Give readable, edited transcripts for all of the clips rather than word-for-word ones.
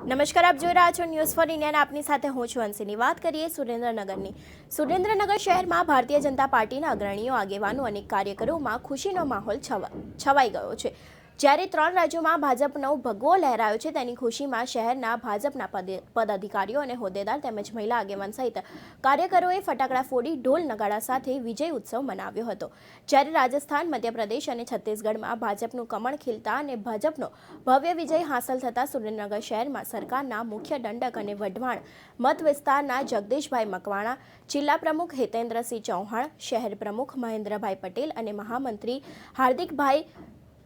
નમસ્કાર, આપ જોઈ રહ્યા છો ન્યૂઝ ફોર ઇન્ડિયા. આપની સાથે હું છું અંશીની. વાત કરીએ સુરેન્દ્રનગરની. સુરેન્દ્રનગર શહેરમાં ભારતીય જનતા પાર્ટીના અગ્રણીઓ, આગેવાનો અને કાર્યકરોમાં ખુશીનો માહોલ છવાઈ ગયો છે. જ્યારે 3 રાજ્યોમાં ભાજપનો ભગવો લહેરાયો છે, તેની ખુશીમાં શહેરના ભાજપના પદાધિકારીઓ અને હોદ્દેદાર તેમજ મહિલા આગેવાન સહિત કાર્યકરોએ ફટાકડા ફોડી ઢોલ નગાડા સાથે વિજય ઉત્સવ મનાવ્યો હતો. જ્યારે રાજસ્થાન, મધ્યપ્રદેશ અને છત્તીસગઢમાં ભાજપનું કમળ ખીલતા અને ભાજપનો ભવ્ય વિજય હાંસલ થતા સુરેન્દ્રનગર શહેરમાં સરકારના મુખ્ય દંડક અને વઢવાણ મત વિસ્તારના જગદીશભાઈ મકવાણા, જિલ્લા પ્રમુખ હિતેન્દ્રસિંહ ચૌહાણ, શહેર પ્રમુખ મહેન્દ્રભાઈ પટેલ અને મહામંત્રી હાર્દિકભાઈ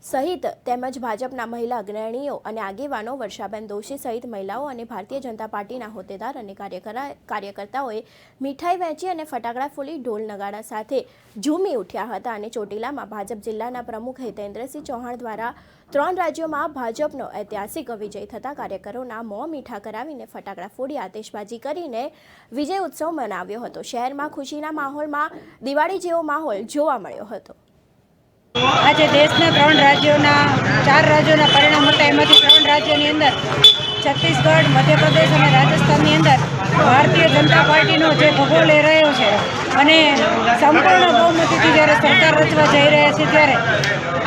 સહિત તેમજ ભાજપના મહિલા અગ્રણીઓ અને આગેવાનો, વર્ષાબેન દોશી સહિત મહિલાઓ અને ભારતીય જનતા પાર્ટીના હોદ્દેદાર અને કાર્યકર્તાઓએ મીઠાઈ વહેંચી અને ફટાકડા ફોડી ઢોલ નગાડા સાથે ઝૂમી ઉઠ્યા હતા. અને ચોટીલામાં ભાજપ જિલ્લાના પ્રમુખ હિતેન્દ્રસિંહ ચૌહાણ દ્વારા 3 રાજ્યોમાં ભાજપનો ઐતિહાસિક વિજય થતા કાર્યકરોના મોં મીઠા કરાવીને ફટાકડા ફોડી આતિશબાજી કરીને વિજય ઉત્સવ મનાવ્યો હતો. શહેરમાં ખુશીના માહોલમાં દિવાળી જેવો માહોલ જોવા મળ્યો હતો. આજે દેશના 4 રાજ્યોના પરિણામ હતા. એમાંથી 3 રાજ્યોની અંદર છત્તીસગઢ, મધ્યપ્રદેશ અને રાજસ્થાનની અંદર ભારતીય જનતા પાર્ટીનો જે ભગવો લહેરાયો છે અને સંપૂર્ણ બહુમતીથી જ્યારે સરકાર રચવા જઈ રહ્યા છે, ત્યારે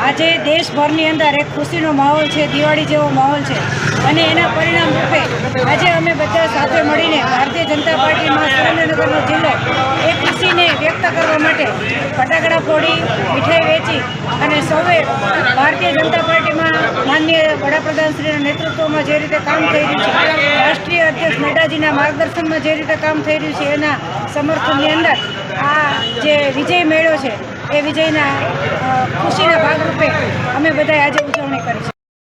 આજે દેશભરની અંદર એક ખુશીનો માહોલ છે, દિવાળી જેવો માહોલ છે. અને એના પરિણામ રૂપે આજે અમે બધા સાથે મળીને ભારતીય જનતા પાર્ટીમાં સુરેન્દ્રનગરનો જિલ્લો એ ખુશીને વ્યક્ત કરવા માટે ફટાકડા ફોડી, મીઠાઈ વેચી અને સૌએ ભારતીય જનતા પાર્ટીમાં માનનીય વડાપ્રધાનશ્રીના નેતૃત્વમાં જે રીતે કામ થઈ રહ્યું છે, રાષ્ટ્રીય અધ્યક્ષ નડ્ડાજીના માર્ગદર્શનમાં જે રીતે કામ થઈ રહ્યું છે, એના સમર્થનની અંદર આ જે વિજય મેળ્યો છે, એ વિજયના ખુશીના ભાગરૂપે અમે બધાએ આજે ઉજવણી કરી છે.